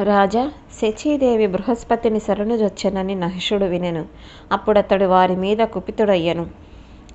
రాజా, శచీదేవి బృహస్పతిని శరణుజొచ్చెనని నహిషుడు వినెను. అప్పుడతడు వారి మీద కుపితుడయ్యెను.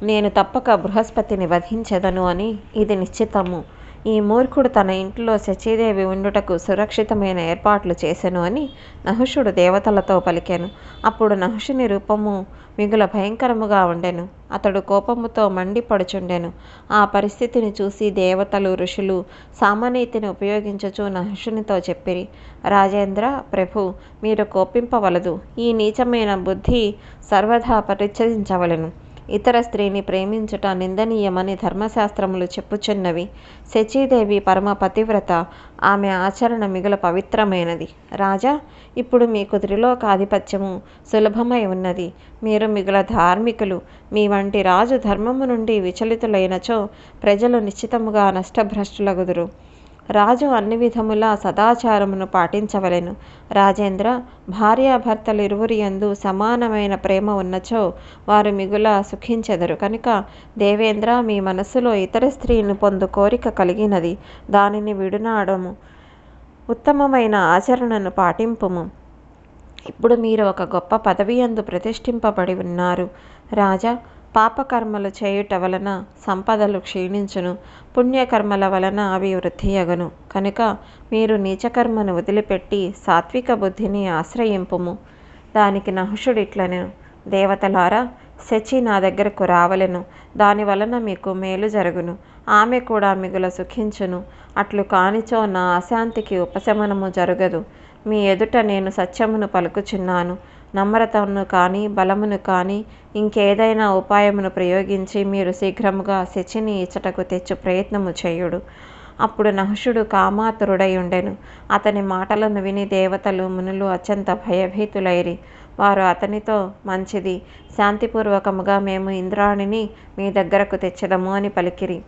నేను తప్పక బృహస్పతిని వధించెదను అని ఇది నిశ్చితము. ఈ మూర్ఖుడు తన ఇంటిలో శచీదేవి ఉండుటకు సురక్షితమైన ఏర్పాట్లు చేసెను అని నహుషుడు దేవతలతో పలికెను. అప్పుడు నహుషుని రూపము మిగుల భయంకరముగా ఉండెను. అతడు కోపముతో మండిపడుచుండెను. ఆ పరిస్థితిని చూసి దేవతలు, ఋషులు సామనీతిని ఉపయోగించుచు నహుషునితో చెప్పిరి. రాజేంద్ర ప్రభు, మీరు కోపింపవలదు. ఈ నీచమైన బుద్ధి సర్వదా పరిత్యజించవలెను. ఇతర స్త్రీని ప్రేమించుట నిందనీయమని ధర్మశాస్త్రములు చెప్పుచున్నవి. శచీదేవి పరమ పతివ్రత. ఆమె ఆచరణ మిగుల పవిత్రమైనది. రాజా, ఇప్పుడు మీకు త్రిలోకాధిపత్యము సులభమై ఉన్నది. మీరు మిగుల ధార్మికులు. మీ వంటి రాజు ధర్మము నుండి విచలితులైనచో ప్రజలు నిశ్చితముగా నష్టభ్రష్టులగుదురు. రాజు అన్ని విధముల సదాచారమును పాటించవలెను. రాజేంద్ర, భార్యాభర్తలిరువురి యందు సమానమైన ప్రేమ ఉన్నచో వారు మిగుల సుఖించెదరు. కనుక దేవేంద్ర, మీ మనస్సులో ఇతర స్త్రీని పొందు కోరిక కలిగినది. దానిని విడునాడము. ఉత్తమమైన ఆచరణను పాటింపుము. ఇప్పుడు మీరు ఒక గొప్ప పదవియందు ప్రతిష్ఠింపబడి ఉన్నారు. రాజా, పాపకర్మలు చేయుట వలన సంపదలు క్షీణించును, పుణ్యకర్మల వలన అవి వృద్ధియగును. కనుక మీరు నీచకర్మను వదిలిపెట్టి సాత్విక బుద్ధిని ఆశ్రయింపుము. దానికి నహుషుడిట్లనెను. దేవతలారా, శచి నా దగ్గరకు రావలెను. దాని వలన మీకు మేలు జరుగును. ఆమె కూడా మిగుల సుఖించును. అట్లు కానిచో నా అశాంతికి ఉపశమనము జరగదు. మీ ఎదుట నేను సత్యమును పలుకుచున్నాను. నమ్రతను కానీ బలమును కానీ ఇంకేదైనా ఉపాయమును ప్రయోగించి మీరు శీఘ్రముగా శచిని ఇచ్చటకు తెచ్చు ప్రయత్నము చేయుడు. అప్పుడు నహుషుడు కామాతురుడై ఉండెను. అతని మాటలను విని దేవతలు, మునులు అత్యంత భయభీతులైరి. వారు అతనితో, మంచిది, శాంతిపూర్వకముగా మేము ఇంద్రాణిని మీ దగ్గరకు తెచ్చదము అని పలికిరి.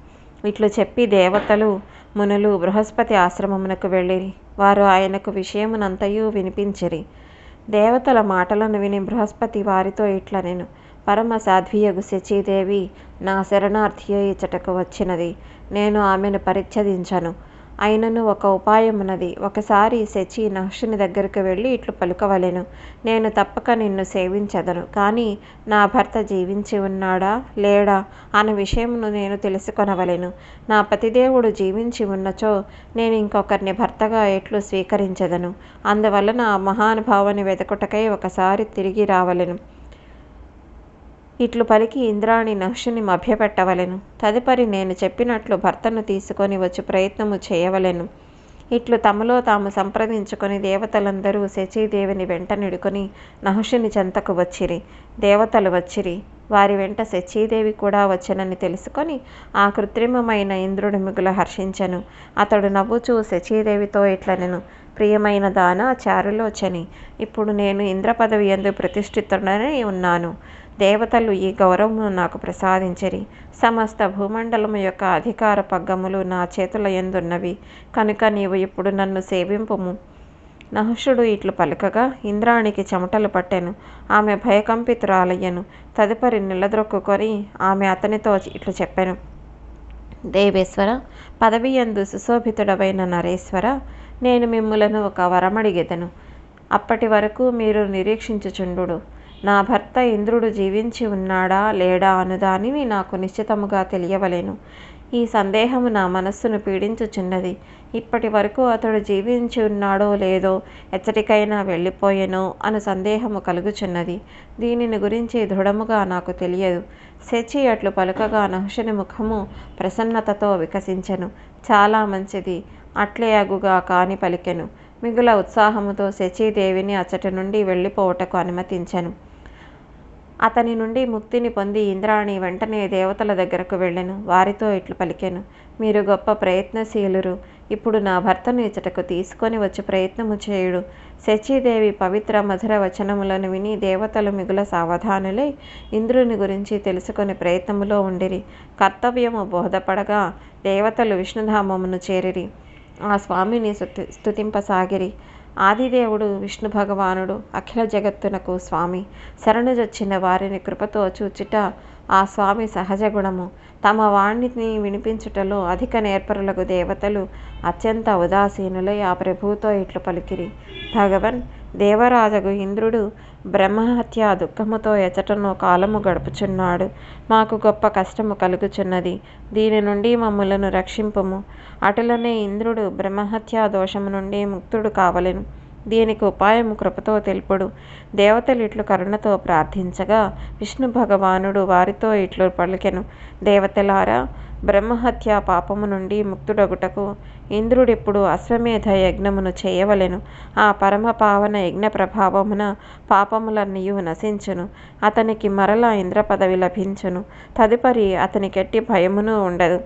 ఇట్లు చెప్పి దేవతలు, మునులు బృహస్పతి ఆశ్రమమునకు వెళ్ళిరి. వారు ఆయనకు విషయమునంతయు వినిపించిరి. దేవతల మాటలను విని బృహస్పతి వారితో ఇట్లనెను. పరమ సాధ్వియగు శచీదేవి నా శరణార్థియే ఇచ్చటకు వచ్చినది. నేను ఆమెను పరిత్యజించను. అయినను ఒక ఉపాయమున్నది. ఒకసారి శచి నహుషుని దగ్గరకు వెళ్ళి ఇట్లు పలుకవలెను. నేను తప్పక నిన్ను సేవించెదను. కానీ నా భర్త జీవించి ఉన్నాడా లేడా అన్న విషయమును నేను తెలుసుకొనవలెను. నా పతిదేవుడు జీవించి ఉన్నచో నేను ఇంకొకరిని భర్తగా ఎట్లు స్వీకరించెదను. అందువలన ఆ మహానుభావుని వెదకుటకై ఒకసారి తిరిగి రావలెను. ఇట్లు పలికి ఇంద్రాణి నహుషుని మభ్యపెట్టవలెను. తదుపరి నేను చెప్పినట్లు భర్తను తీసుకొని వచ్చి ప్రయత్నము చేయవలెను. ఇట్లు తమలో తాము సంప్రదించుకొని దేవతలందరూ శచీదేవిని వెంట నిడుకొని నహుషుని చెంతకు వచ్చిరి. దేవతలు వచ్చిరి. వారి వెంట శచీదేవి కూడా వచ్చెనని తెలుసుకొని ఆ కృత్రిమమైన ఇంద్రుడు మిగుల హర్షించెను. అతడు నవ్వుచూ శచీదేవితో ఇట్లనెను. ప్రియమైన దాన చారులోచని, ఇప్పుడు నేను ఇంద్ర పదవి యందు ప్రతిష్ఠితుడనై ఉన్నాను. దేవతలు ఈ గౌరవమును నాకు ప్రసాదించిరి. సమస్త భూమండలము యొక్క అధికార పగ్గములు నా చేతుల యందున్నవి. కనుక నీవు ఇప్పుడు నన్ను సేవింపుము. నహుషుడు ఇట్లు పలుకగా ఇంద్రాణికి చెమటలు పట్టెను. ఆమె భయకంపితురాలయ్యెను. తదుపరి నిలద్రొక్కుకొని ఆమె అతనితో ఇట్లు చెప్పెను. దేవేశ్వర, పదవియందు సుశోభితుడవైన నరేశ్వర, నేను మిమ్ములను ఒక వరమడిగెదను. అప్పటి వరకు మీరు నిరీక్షించుచుండు. నా భర్త ఇంద్రుడు జీవించి ఉన్నాడా లేడా అనుదానిని నాకు నిశ్చితముగా తెలియవలెను. ఈ సందేహము నా మనస్సును పీడించుచున్నది. ఇప్పటి వరకు అతడు జీవించి ఉన్నాడో లేదో, ఎచ్చటికైనా వెళ్ళిపోయెనో అను సందేహము కలుగుచున్నది. దీనిని గురించి దృఢముగా నాకు తెలియదు. శచి అట్లు పలుకగా నహుషుని ముఖము ప్రసన్నతతో వికసించెను. చాలా మంచిది, అట్లే అగుగా కాని పలికెను. మిగుల ఉత్సాహముతో శచీదేవిని అచ్చటి నుండి వెళ్ళిపోవుటకు అనుమతించెను. అతని నుండి ముక్తిని పొంది ఇంద్రాణి వెంటనే దేవతల దగ్గరకు వెళ్ళెను. వారితో ఇట్లు పలికెను. మీరు గొప్ప ప్రయత్నశీలురు. ఇప్పుడు నా భర్తను ఇచ్చటకు తీసుకొని వచ్చి ప్రయత్నము చేయుడు. శచీదేవి పవిత్ర మధుర వచనములను విని దేవతలు మిగుల సావధానులై ఇంద్రుని గురించి తెలుసుకొని ప్రయత్నములో ఉండిరి. కర్తవ్యము బోధపడగా దేవతలు విష్ణుధామమును చేరిరి. ఆ స్వామిని స్తుతింపసాగిరి. ఆదిదేవుడు విష్ణు భగవానుడు అఖిల జగత్తునకు స్వామి. శరణుజొచ్చిన వారిని కృపతో చూచుట ఆ స్వామి సహజ గుణము. తమ వాణిని వినిపించుటలో అధిక నేర్పరులకు దేవతలు అత్యంత ఉదాసీనులై ఆ ప్రభువుతో ఇట్లు పలికిరి. భగవన్, దేవరాజగు ఇంద్రుడు బ్రహ్మహత్యా దుఃఖముతో ఎచటనో కాలము గడుపుచున్నాడు. మాకు గొప్ప కష్టము కలుగుచున్నది. దీని నుండి మమ్ములను రక్షింపుము. అటులనే ఇంద్రుడు బ్రహ్మహత్యా దోషము నుండి ముక్తుడు కావలెను. దీనికి ఉపాయము కృపతో తెలుపుడు. దేవతలు ఇట్లు కరుణతో ప్రార్థించగా విష్ణు భగవానుడు వారితో ఇట్లు పలికెను. దేవతలారా, బ్రహ్మహత్యా పాపము నుండి ముక్తుడగుటకు ఇంద్రుడిప్పుడు అశ్వమేధ యజ్ఞమును చేయవలెను. ఆ పరమ పావన యజ్ఞ ప్రభావమున పాపములన్నయూ నశించును. అతనికి మరలా ఇంద్ర పదవి లభించును. తదుపరి అతనికెట్టి భయమును ఉండదు.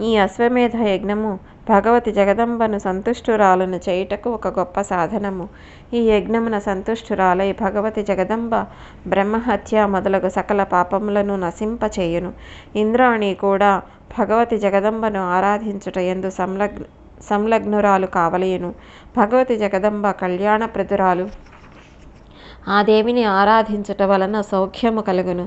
ఈ అశ్వమేధ యజ్ఞము భగవతి జగదంబను సంతుష్టురాలను చేయుటకు ఒక గొప్ప సాధనము. ఈ యజ్ఞమున సంతుష్టురాలై భగవతి జగదంబ బ్రహ్మహత్య మొదలగు సకల పాపములను నశింపచేయును. ఇంద్రాణి కూడా భగవతి జగదంబను ఆరాధించుట యందు సంలగ్నురాలు కావలేను. భగవతి జగదంబ కళ్యాణప్రదురాలు. ఆ దేవిని ఆరాధించుట వలన సౌఖ్యము కలుగును.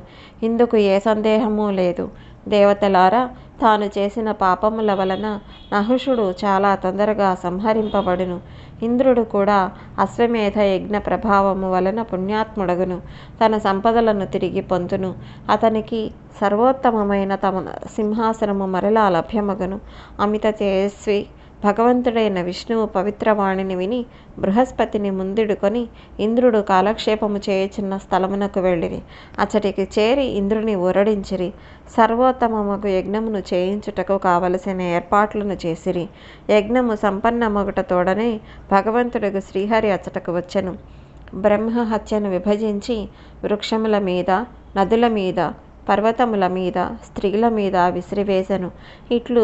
ఇందుకు ఏ సందేహము లేదు. దేవతలారా, తాను చేసిన పాపముల వలన నహుషుడు చాలా తొందరగా సంహరింపబడును. ఇంద్రుడు కూడా అశ్వమేధ యజ్ఞ ప్రభావము వలన పుణ్యాత్ముడగును. తన సంపదలను తిరిగి పొందును. అతనికి సర్వోత్తమమైన తమ సింహాసనము మరలా లభ్యమగును. అమిత తేజస్వి భగవంతుడైన విష్ణువు పవిత్రవాణిని విని బృహస్పతిని ముందిడుకొని ఇంద్రుడు కాలక్షేపము చేయుచున్న స్థలమునకు వెళ్ళిరి. అచ్చటికి చేరి ఇంద్రుని ఊరడించిరి. సర్వోత్తమమగు యజ్ఞమును చేయించుటకు కావలసిన ఏర్పాట్లను చేసిరి. యజ్ఞము సంపన్నమగుట తోడనే భగవంతుడకు శ్రీహరి అచ్చటకు వచ్చెను. బ్రహ్మహత్యను విభజించి వృక్షముల మీద, నదుల మీద, పర్వతముల మీద, స్త్రీల మీద విసిరివేశను. ఇట్లు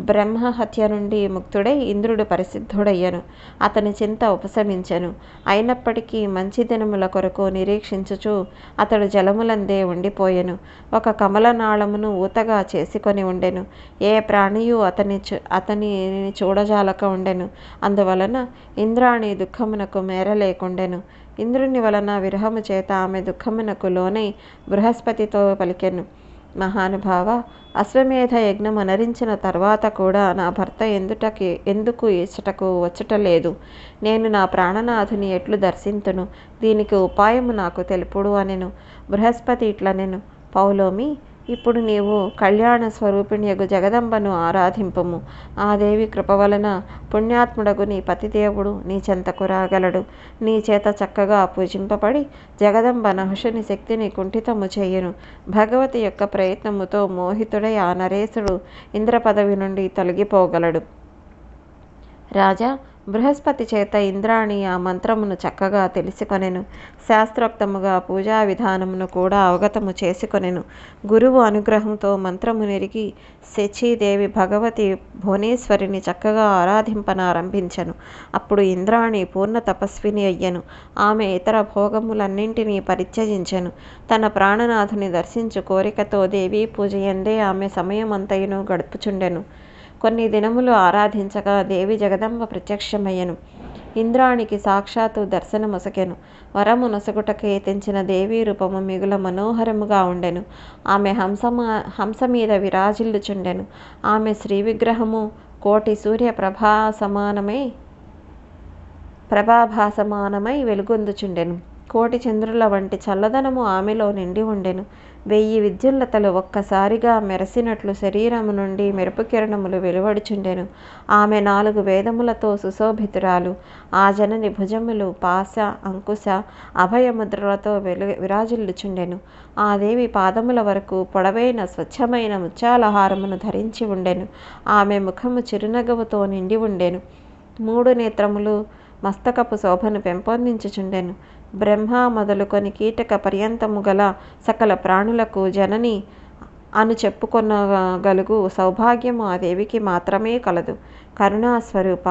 బ్రహ్మహత్య నుండి ముక్తుడై ఇంద్రుడు పరిసిద్ధుడయ్యను. అతని చింత ఉపశమించెను. అయినప్పటికీ మంచి దినముల కొరకు నిరీక్షించుచు అతడు జలములందే ఉండిపోయెను. ఒక కమలనాళమును ఊతగా చేసుకొని ఉండెను. ఏ ప్రాణియు అతనిని చూడజాలక ఉండెను. అందువలన ఇంద్రాణి దుఃఖమునకు మేరలేకుండెను. ఇంద్రుని వలన విరహము చేత ఆమె దుఃఖమునకు లోనై బృహస్పతితో పలికెను. మహానుభావ, అశ్వమేధ యజ్ఞం అనరించిన తర్వాత కూడా నా భర్త ఎందుకు ఇచ్చటకు వచ్చుటలేదు? నేను నా ప్రాణనాథుని ఎట్లు దర్శింతును? దీనికి ఉపాయము నాకు తెలుపుడు అనెను. బృహస్పతి ఇట్లనెను. పౌలోమి, ఇప్పుడు నీవు కళ్యాణ స్వరూపిణియగు జగదంబను ఆరాధింపుము. ఆ దేవి కృప వలన పుణ్యాత్ముడగు నీ పతిదేవుడు నీ చెంతకు రాగలడు. నీ చేత చక్కగా పూజింపబడి జగదంబ నహుషుని శక్తిని కుంఠితము చేయును. భగవతి యొక్క ప్రయత్నముతో మోహితుడై ఆ నరేశుడు ఇంద్ర పదవి నుండి తొలగిపోగలడు. రాజా, బృహస్పతి చేత ఇంద్రాణి ఆ మంత్రమును చక్కగా తెలుసుకొనెను. శాస్త్రోక్తముగా పూజా విధానమును కూడా అవగతము చేసుకొనెను. గురువు అనుగ్రహంతో మంత్రము నెరిగి శచీదేవి భగవతి భువనేశ్వరిని చక్కగా ఆరాధింపనారంభించెను. అప్పుడు ఇంద్రాణి పూర్ణ తపస్విని అయ్యెను. ఆమె ఇతర భోగములన్నింటినీ పరిత్యజించెను. తన ప్రాణనాథుని దర్శించు కోరికతో దేవీ పూజయందే ఆమె సమయమంతయును గడుపుచుండెను. కొన్ని దినములు ఆరాధించగా దేవి జగదంబ ప్రత్యక్షమయ్యెను. ఇంద్రాణికి సాక్షాత్తు దర్శనమొసగెను. వరము నొసగుటకే తెంచిన దేవీ రూపము మిగుల మనోహరముగా ఉండెను. ఆమె హంస మీద విరాజిల్లుచుండెను. ఆమె శ్రీ విగ్రహము కోటి సూర్య ప్రభాభాసమానమై వెలుగొందుచుండెను. కోటి చంద్రుల వంటి చల్లదనము ఆమెలో నిండి ఉండెను. 1000 విద్యుల్లతలు ఒక్కసారిగా మెరసినట్లు శరీరము నుండి మెరుపు కిరణములు వెలువడుచుండెను. ఆమె 4 వేదములతో సుశోభితురాలు. ఆ జనని భుజములు పాశ, అంకుశ, అభయముద్రలతో విరాజిల్లుచుండెను. ఆ దేవి పాదముల వరకు పొడవైన స్వచ్ఛమైన ముత్యాలహారమును ధరించి ఉండెను. ఆమె ముఖము చిరునగవుతో నిండి ఉండెను. 3 నేత్రములు మస్తకపు శోభను పెంపొందించుచుండెను. బ్రహ్మ మొదలుకొని కీటక పర్యంతము గల సకల ప్రాణులకు జనని అను చెప్పుకొనగలుగు సౌభాగ్యము ఆ దేవికి మాత్రమే కలదు. కరుణాస్వరూప,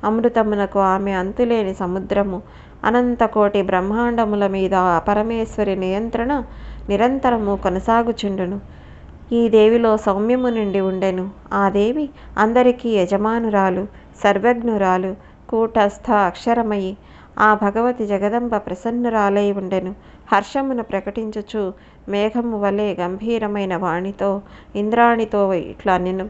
అమృతమునకు ఆమె అంతులేని సముద్రము. అనంతకోటి బ్రహ్మాండముల మీద పరమేశ్వరి నియంత్రణ నిరంతరము కొనసాగుచుండును. ఈ దేవిలో సౌమ్యము నిండి ఉండెను. ఆ దేవి అందరికీ యజమానురాలు, సర్వజ్ఞురాలు, కూటస్థ అక్షరమయి. ఆ భగవతి జగదంబ ప్రసన్నురాలై ఉండెను. హర్షమును ప్రకటించుచు మేఘము వలె గంభీరమైన వాణితో ఇంద్రాణితో ఇట్లా నేను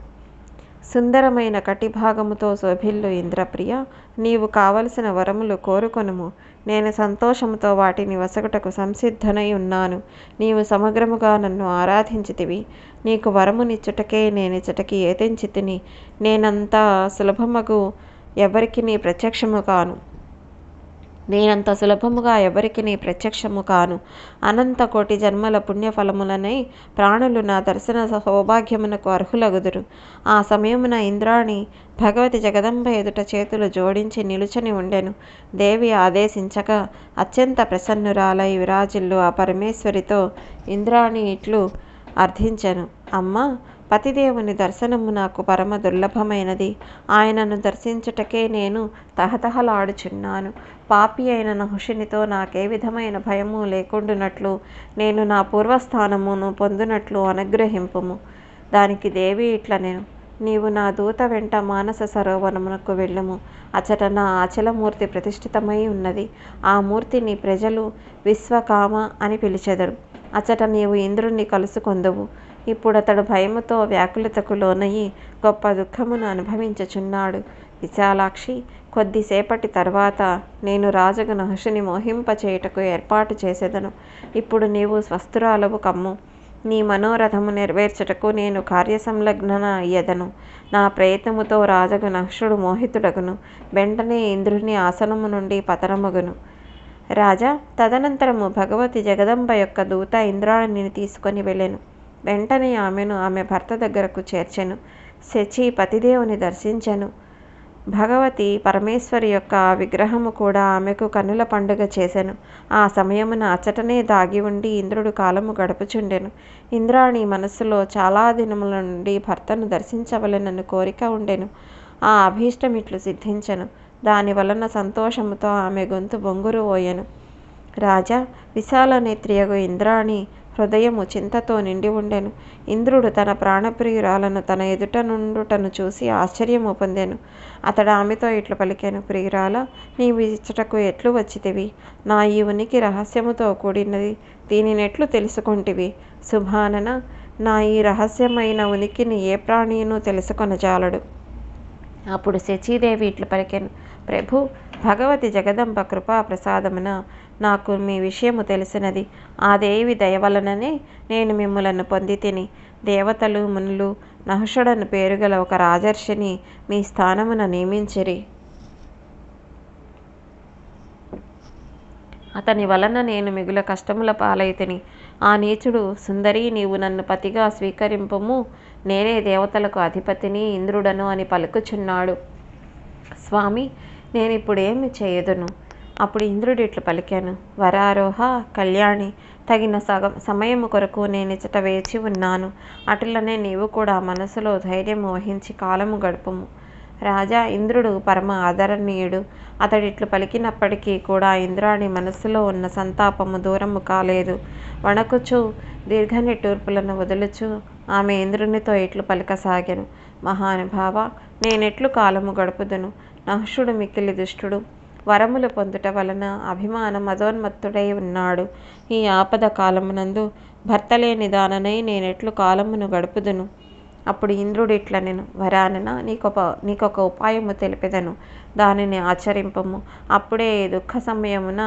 సుందరమైన కటిభాగముతో శోభిల్లు ఇంద్రప్రియ, నీవు కావలసిన వరములు కోరుకొనుము. నేను సంతోషముతో వాటిని వసగుటకు సంసిద్ధనై ఉన్నాను. నీవు సమగ్రముగా నన్ను ఆరాధించితివి. నీకు వరమునిచ్చుటకే నేనిచ్చటకి ఏతించితిని. నేనంత సులభముగా ఎవరికి ప్రత్యక్షము కాను. అనంత కోటి జన్మల పుణ్యఫలములనై ప్రాణులు నా దర్శన సౌభాగ్యమునకు అర్హులగుదురు. ఆ సమయమున ఇంద్రాణి భగవతి జగదంబ ఎదుట చేతులు జోడించి నిలుచని ఉండెను. దేవి ఆదేశించగా అత్యంత ప్రసన్నురాలై విరాజిల్లు ఆ పరమేశ్వరితో ఇంద్రాణి ఇట్లు అర్థించెను. అమ్మా, పతిదేవుని దర్శనము నాకు పరమ దుర్లభమైనది. ఆయనను దర్శించుటకే నేను తహతహలాడుచున్నాను. పాపి అయిన నహుషునితో నాకే విధమైన భయము లేకుండునట్లు నేను నా పూర్వస్థానమును పొందునట్లు అనుగ్రహింపుము. దానికి దేవి ఇట్లనెను, నీవు నా దూత వెంట మానస సరోవరమునకు వెళ్ళుము. అచట నా అచలమూర్తి ప్రతిష్ఠితమై ఉన్నది. ఆ మూర్తిని ప్రజలు విశ్వకామ అని పిలిచెదరు. అచట నీవు ఇంద్రుణ్ణి కలుసుకొందువు. ఇప్పుడతడు భయముతో వ్యాకులతకు లోనయి గొప్ప దుఃఖమును అనుభవించుచున్నాడు. విశాలాక్షి, కొద్దిసేపటి తర్వాత నేను రాజగు నహుషుని మోహింపచేయుటకు ఏర్పాటు చేసేదను. ఇప్పుడు నీవు స్వస్థురాలవు కమ్ము. నీ మనోరథము నెరవేర్చుటకు నేను కార్యసంలగ్న అయ్యదను. నా ప్రయత్నముతో రాజగు నహుషుడు మోహితుడగును. వెంటనే ఇంద్రుని ఆసనము నుండి పతనమగును. రాజా, తదనంతరము భగవతి జగదంబ యొక్క దూత ఇంద్రాణిని తీసుకొని వెళ్ళెను. వెంటనే ఆమెను ఆమె భర్త దగ్గరకు చేర్చెను. శచి పతిదేవుని దర్శించెను. భగవతి పరమేశ్వరి యొక్క విగ్రహము కూడా ఆమెకు కన్నుల పండుగ చేసెను. ఆ సమయమున అచటనే దాగి ఉండి ఇంద్రుడు కాలము గడుపుచుండెను. ఇంద్రాణి మనస్సులో చాలా దినముల నుండి భర్తను దర్శించవలెనని కోరిక ఉండెను. ఆ అభీష్టం ఇట్లు సిద్ధించెను. దాని వలన సంతోషముతో ఆమె గొంతు బొంగురు పోయెను. రాజా, విశాల నేత్రియగు ఇంద్రాణి హృదయము చింతతో నిండి ఉండెను. ఇంద్రుడు తన ప్రాణప్రియురాలను తన ఎదుట నుండుటను చూసి ఆశ్చర్యము పొందెను. అతడు ఆమెతో ఇట్లు పలికెను, ప్రియురాల, నీవు ఇచ్చటకు ఎట్లు వచ్చితివి? నా ఈ ఉనికి రహస్యముతో కూడినది. దీనినెట్లు తెలుసుకొంటివి? శుభానన, నా ఈ రహస్యమైన ఉనికిని ఏ ప్రాణియును తెలుసుకొనజాలడు. అప్పుడు శచీదేవి ఇట్లు పలికెను, ప్రభు, భగవతి జగదంబ కృపా ప్రసాదమున నాకు మీ విషయము తెలిసినది. ఆ దేవి దయవలననే నేను మిమ్ములను పొంది తిని. దేవతలు మునులు నహుషుడను పేరుగల ఒక రాజర్షిని మీ స్థానమున నియమించిరి. అతని వలన నేను మిగుల కష్టముల పాలైతిని. ఆ నీచుడు, సుందరి, నీవు నన్ను పతిగా స్వీకరింపుము, నేనే దేవతలకు అధిపతిని, ఇంద్రుడను అని పలుకుచున్నాడు. స్వామి, నేనిప్పుడేమి చేయదును? అప్పుడు ఇంద్రుడు ఇట్లు పలికాను, వరారోహ కళ్యాణి, తగిన సమయము కొరకు నేనిచ్చట వేచి ఉన్నాను. అటులనే నీవు కూడా మనసులో ధైర్యము వహించి కాలము గడుపుము. రాజా, ఇంద్రుడు పరమ ఆదరణీయుడు. అతడిట్లు పలికినప్పటికీ కూడా ఇంద్రాణి మనస్సులో ఉన్న సంతాపము దూరము కాలేదు. వణకుచు దీర్ఘనిట్టూర్పులను వదులుచు ఆమె ఇంద్రునితో ఇట్లు పలకసాగెను, మహానుభావ, నేనెట్లు కాలము గడుపుదును? నహుషుడు మిక్కిలి దుష్టుడు. వరములు పొందుట వలన అభిమాన మదోన్మత్తుడై ఉన్నాడు. ఈ ఆపద కాలమునందు భర్తలేని దాననై నేనెట్లు కాలమును గడుపుదును? అప్పుడు ఇంద్రుడు ఇట్లనెను, వరానన, నీకొక ఉపాయము తెలిపెదను. దానిని ఆచరింపము. అప్పుడే ఈ దుఃఖ సమయమున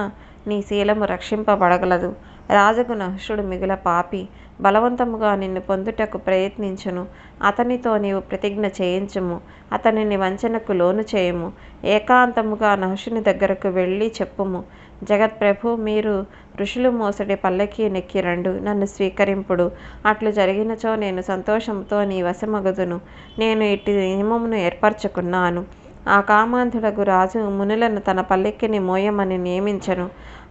నీ శీలము రక్షింపబడగలదు. రాజగు నహుషుడు మిగుల పాపి. బలవంతముగా నిన్ను పొందుటకు ప్రయత్నించును. అతనితో నీవు ప్రతిజ్ఞ చేయించుము. అతనిని వంచనకు లోను చేయుము. ఏకాంతముగా నహుషుని దగ్గరకు వెళ్ళి చెప్పుము, జగత్ప్రభు, మీరు ఋషులు మోసడి పల్లకి నెక్కిరండు, నన్ను స్వీకరింపుడు. అట్లు జరిగినచో నేను సంతోషంతో నీ వశమగుదును. నేను ఇట్టి నియమమును ఏర్పరచుకున్నాను. ఆ కామాంధుడగు రాజు మునులను తన పల్లెక్కిని మోయమని నియమించెను.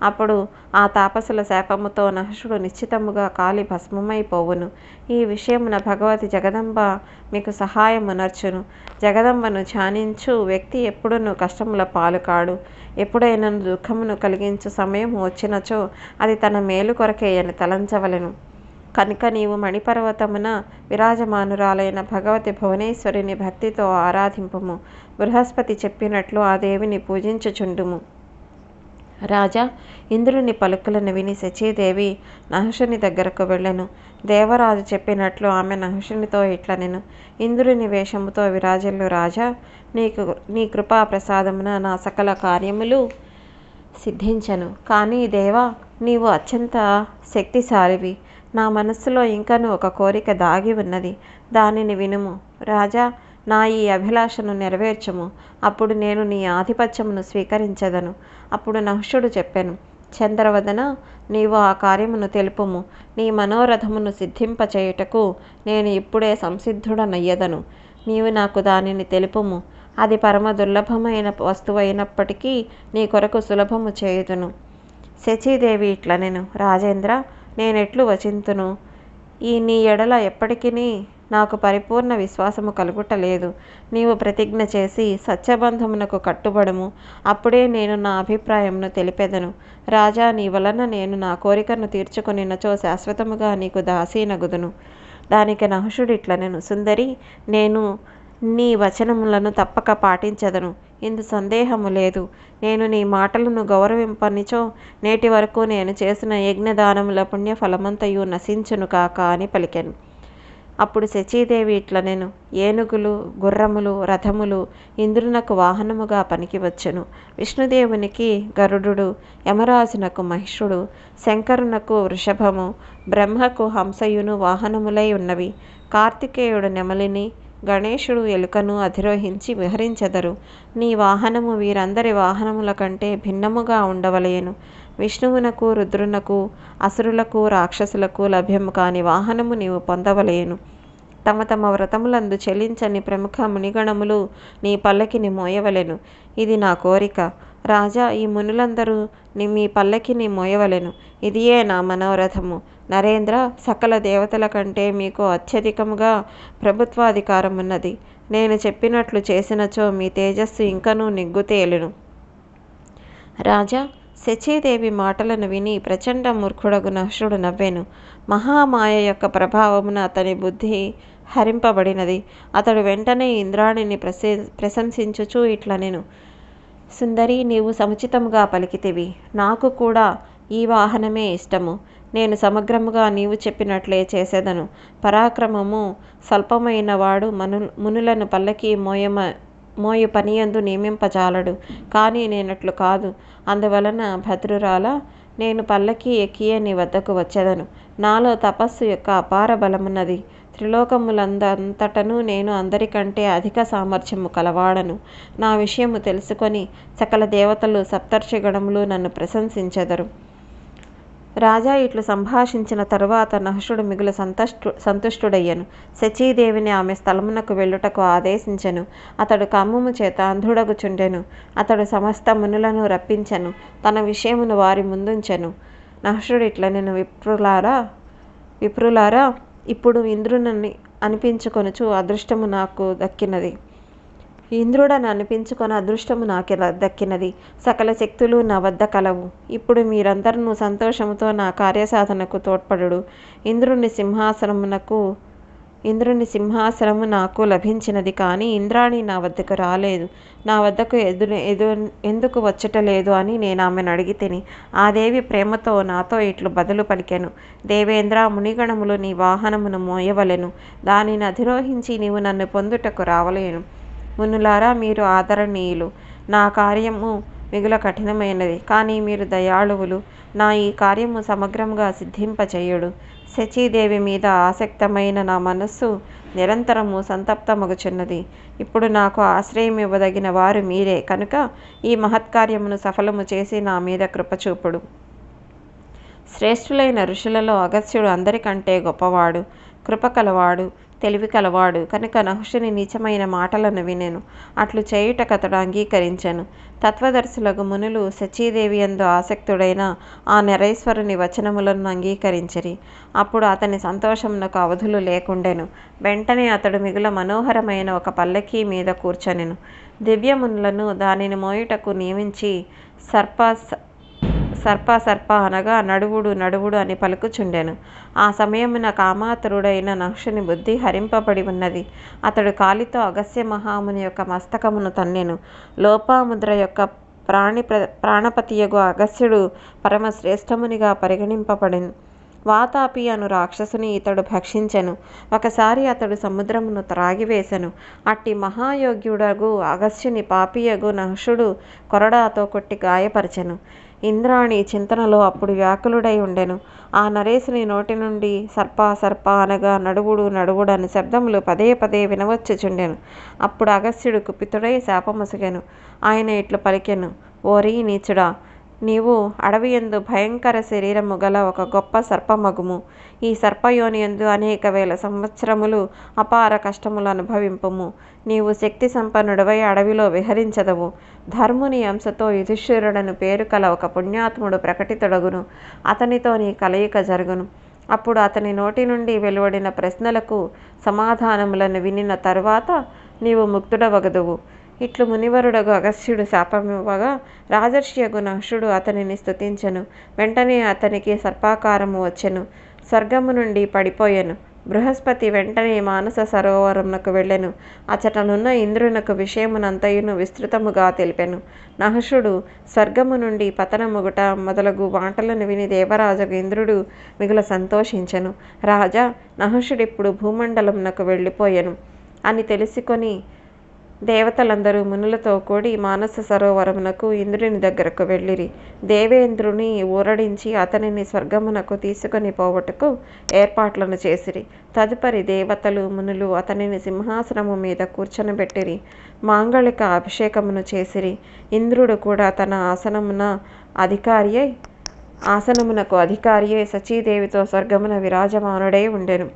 అప్పుడు ఆ తాపసుల శాపముతో నహుషుడు నిశ్చితముగా కాలి భస్మమైపోవును. ఈ విషయమున భగవతి జగదంబ మీకు సహాయమునర్చును. జగదంబను ధ్యానించు వ్యక్తి ఎప్పుడునూ కష్టముల పాలుకాడు. ఎప్పుడైనా దుఃఖమును కలిగించు సమయం వచ్చినచో అది తన మేలు కొరకే అని తలంచవలెను. కనుక నీవు మణిపర్వతమున విరాజమానురాలైన భగవతి భువనేశ్వరిని భక్తితో ఆరాధింపుము. బృహస్పతి చెప్పినట్లు ఆ దేవిని పూజించుచుండుము. రాజా, ఇంద్రుని పలుకులను విని శచీదేవి నహుషుని దగ్గరకు వెళ్ళెను. దేవరాజు చెప్పినట్లు ఆమె నహుషునితో ఇట్లనెను. ఇంద్రుని వేషముతో విరాజిల్లు రాజా, నీ కృపా ప్రసాదమున నా సకల కార్యములు సిద్ధించను. కానీ దేవా, నీవు అత్యంత శక్తిశాలివి. నా మనస్సులో ఇంకను ఒక కోరిక దాగి ఉన్నది. దానిని వినుము. రాజా, నా ఈ అభిలాషను నెరవేర్చుము. అప్పుడు నేను నీ ఆధిపత్యమును స్వీకరించదను. అప్పుడు నహుషుడు చెప్పెను. చంద్రవదన, నీవు ఆ కార్యమును తెలుపుము. నీ మనోరథమును సిద్ధింపచేయుటకు నేను ఇప్పుడే సంసిద్ధుడనయ్యదను. నీవు నాకు దానిని తెలుపుము. అది పరమ దుర్లభమైన వస్తువైనప్పటికీ నీ కొరకు సులభము చేయుదును. శచీదేవి ఇట్లనెను. రాజేంద్ర, నేనెట్లు వచింతును? ఈ నీ ఎడల ఎప్పటికీ నాకు పరిపూర్ణ విశ్వాసము కలుగుటలేదు. నీవు ప్రతిజ్ఞ చేసి సత్యబంధమునకు కట్టుబడుము. అప్పుడే నేను నా అభిప్రాయమును తెలిపెదను. రాజా, నీ వలన నేను నా కోరికను తీర్చుకొనినచో శాశ్వతముగా నీకు దాసీనగుదును. దానికి నహుషుడు ఇట్లనెను. సుందరి, నేను నీ వచనములను తప్పక పాటించదను. ఇందు సందేహము లేదు. నేను నీ మాటలను గౌరవింపనిచో నేటి వరకు నేను చేసిన యజ్ఞదానముల పుణ్యఫలమంతయు నశించును కాక అని పలికెను. అప్పుడు శచీదేవి ఇట్లనెను. ఏనుగులు, గుర్రములు, రథములు ఇంద్రునకు వాహనముగా పనికివచ్చును. విష్ణుదేవునికి గరుడు, యమరాజునకు మహిషుడు, శంకరునకు వృషభము, బ్రహ్మకు హంసయును వాహనములై ఉన్నవి. కార్తికేయుడు నెమలిని, గణేశుడు ఎలుకను అధిరోహించి విహరించెదరు. నీ వాహనము వీరందరి వాహనముల కంటే భిన్నముగా ఉండవలెను. విష్ణువునకు, రుద్రునకు, అసురులకు, రాక్షసులకు లభ్యము కాని వాహనము నీవు పొందవలెను. తమ తమ వ్రతములందు చెల్లించని ప్రముఖ మునిగణములు నీ పల్లకిని మోయవలెను. ఇది నా కోరిక. రాజా, ఈ మునులందరూ మీ పల్లకిని మోయవలెను. ఇదియే నా మనోరథము. నరేంద్ర, సకల దేవతల కంటే మీకు అత్యధికముగా ప్రభుత్వాధికారమున్నది. నేను చెప్పినట్లు చేసినచో మీ తేజస్సు ఇంకనూ నిగ్గుతేలును. రాజా, శచీదేవి మాటలను విని ప్రచండ మూర్ఖుడగు నహుషుడు నవ్వెను. మహామాయ యొక్క ప్రభావమున అతని బుద్ధి హరింపబడినది. అతడు వెంటనే ఇంద్రాణిని ప్రశంసించుచూ ఇట్లనెను. సుందరి, నీవు సముచితముగా పలికితివి. నాకు కూడా ఈ వాహనమే ఇష్టము. నేను సమగ్రముగా నీవు చెప్పినట్లే చేసేదను. పరాక్రమము స్వల్పమైన వాడు మునులను పల్లకి మోయు పనియందు నియమింపజాలడు. కానీ నేనట్లు కాదు. అందువలన భద్రురాల, నేను పల్లకి ఎక్కియే నీ వద్దకు వచ్చేదను. నాలో తపస్సు యొక్క అపార బలమున్నది. త్రిలోకములందంతటను నేను అందరికంటే అధిక సామర్థ్యము కలవాడను. నా విషయము తెలుసుకొని సకల దేవతలు, సప్తర్షిగణములు నన్ను ప్రశంసించెదరు. రాజా ఇట్లు సంభాషించిన తరువాత నహుషుడు మిగులు సంతుష్టుడయ్యను. శచీదేవిని ఆమె స్థలమునకు వెళ్ళుటకు ఆదేశించెను. అతడు కమ్ముము చేత అంధుడగుచుండెను. అతడు సమస్త మునులను రప్పించెను. తన విషయమును వారి ముందుంచెను. నహుషుడు ఇట్లనెను. విప్రులారా, ఇప్పుడు ఇంద్రుని అనిపించుకొనుచు అదృష్టము నాకు దక్కినది. ఇంద్రుడని అనిపించుకొని అదృష్టము నాకు దక్కినది. సకల శక్తులు నా వద్ద కలవు. ఇప్పుడు మీరందరూ సంతోషముతో నా కార్యసాధనకు తోడ్పడుడు. ఇంద్రుని సింహాసనము నాకు లభించినది. కానీ ఇంద్రాణి నా వద్దకు రాలేదు. నా వద్దకు ఎందుకు వచ్చటలేదు అని నేను ఆమెను అడిగితిని. ఆ దేవి ప్రేమతో నాతో ఇట్లు బదులు పలికెను. దేవేంద్ర, మునిగణములు నీ వాహనమును మోయవలెను. దానిని అధిరోహించి నీవు నన్ను పొందుటకు రావలేను. మునులారా, మీరు ఆదరణీయులు. నా కార్యము మిగుల కఠినమైనది. కానీ మీరు దయాళువులు. నా ఈ కార్యము సమగ్రంగా సిద్ధింపచేయుడు. శచీదేవి మీద ఆసక్తమైన నా మనస్సు నిరంతరము సంతప్తమగుచున్నది. ఇప్పుడు నాకు ఆశ్రయం ఇవ్వదగిన వారు మీరే కనుక ఈ మహత్కార్యమును సఫలము చేసి నా మీద కృపచూపుడు. శ్రేష్ఠులైన ఋషులలో అగస్త్యుడు అందరికంటే గొప్పవాడు, కృప కలవాడు, తెలివి కలవాడు కనుక నహుషుని నీచమైన మాటలను వినెను. అట్లు చేయుటకతడు అంగీకరించెను. తత్వదర్శులకు మునులు శచీదేవి యందు ఆసక్తుడైన ఆ నరేశ్వరుని వచనములను అంగీకరించిరి. అప్పుడు అతని సంతోషమునకు అవధులు లేకుండెను. వెంటనే అతడు మిగుల మనోహరమైన ఒక పల్లకీ మీద కూర్చొనెను. దివ్యమునులను దానిని మోయుటకు నియమించి సర్ప అనగా నడువుడు అని పలుకుచుండెను. ఆ సమయమున కామాతురుడైన నహుషుని బుద్ధి హరింపబడి ఉన్నది. అతడు కాలితో అగస్త్య మహాముని యొక్క మస్తకమును తన్నెను. లోపాముద్ర యొక్క ప్రాణపతియగు అగస్త్యుడు పరమశ్రేష్టమునిగా పరిగణింపబడెను. వాతాపి అను రాక్షసుని ఇతడు భక్షించెను. ఒకసారి అతడు సముద్రమును త్రాగివేశెను. అట్టి మహాయోగ్యుడగు అగస్త్యుని పాపియగు నహుషుడు కొరడాతో కొట్టి గాయపరచెను. ఇంద్రాణి చింతనలో అప్పుడు వ్యాకులుడై ఉండెను. ఆ నరేశుని నోటి నుండి సర్ప సర్ప అనగా నడువుడు నడువుడు అని శబ్దములు పదే పదే వినవచ్చుచుండెను. అప్పుడు అగస్త్యుడు కుపితుడై శాపమొసగెను. ఆయన ఇట్లు పలికెను: ఓరీ నీచుడా, నీవు అడవియందు భయంకర శరీరము గల ఒక గొప్ప సర్పమగుము. ఈ సర్పయోనియందు అనేక వేల సంవత్సరములు అపార కష్టములు అనుభవింపుము. నీవు శక్తి సంపన్నుడవై అడవిలో విహరించదవు. ధర్ముని అంశతో యుధిష్ఠిరుడను పేరు కల ఒక పుణ్యాత్ముడు ప్రకటితుడగును. అతనితో నీ కలయిక జరుగును. అప్పుడు అతని నోటి నుండి వెలువడిన ప్రశ్నలకు సమాధానములను వినిన తరువాత నీవు ముక్తుడవగదువు. ఇట్లు మునివరుడగు అగస్త్యుడు శాపమివ్వగా రాజర్షియగు నహుషుడు అతనిని స్తుతించెను. వెంటనే అతనికి సర్పాకారము వచ్చెను. స్వర్గము నుండి పడిపోయెను. బృహస్పతి వెంటనే మానస సరోవరమునకు వెళ్ళెను. అచటనున్న ఇంద్రునకు విషయమునంతయును విస్తృతముగా తెలిపెను. నహుషుడు స్వర్గము నుండి పతనముగుట మొదలగు మాటలను విని దేవరాజగు ఇంద్రుడు మిగుల సంతోషించెను. రాజా, నహుషుడిప్పుడు భూమండలమునకు వెళ్ళిపోయెను అని తెలుసుకొని దేవతలందరూ మునులతో కూడి మానస సరోవరమునకు ఇంద్రుని దగ్గరకు వెళ్ళిరి. దేవేంద్రుని ఊరడించి అతనిని స్వర్గమునకు తీసుకొని పోవటకు ఏర్పాట్లను చేసిరి. తదుపరి దేవతలు మునులు అతనిని సింహాసనము మీద కూర్చొనబెట్టిరి. మాంగళిక అభిషేకమును చేసిరి. ఇంద్రుడు కూడా తన ఆసనమునకు అధికారియై సచీదేవితో స్వర్గమున విరాజమానుడై ఉండెను.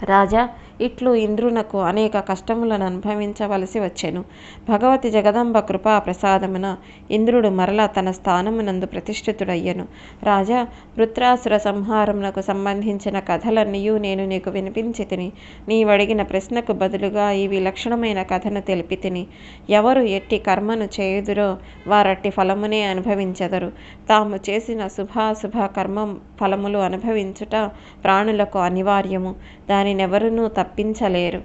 రాజా, ఇట్లు ఇంద్రునకు అనేక కష్టములను అనుభవించవలసి వచ్చెను. భగవతి జగదంబ కృపా ప్రసాదమున ఇంద్రుడు మరల తన స్థానమునందు ప్రతిష్ఠితుడయ్యను. రాజా, వృత్రాసుర సంహారమునకు సంబంధించిన కథలన్నీయూ నేను నీకు వినిపించి తిని. నీవడిగిన ప్రశ్నకు బదులుగా ఈ విలక్షణమైన కథను తెలిపి తిని. ఎవరు ఎట్టి కర్మను చేయుదురో వారట్టి ఫలమునే అనుభవించెదరు. తాము చేసిన శుభాశుభ కర్మ ఫలములు అనుభవించుట ప్రాణులకు అనివార్యము. దానినెవరునూ తప్పించలేరు.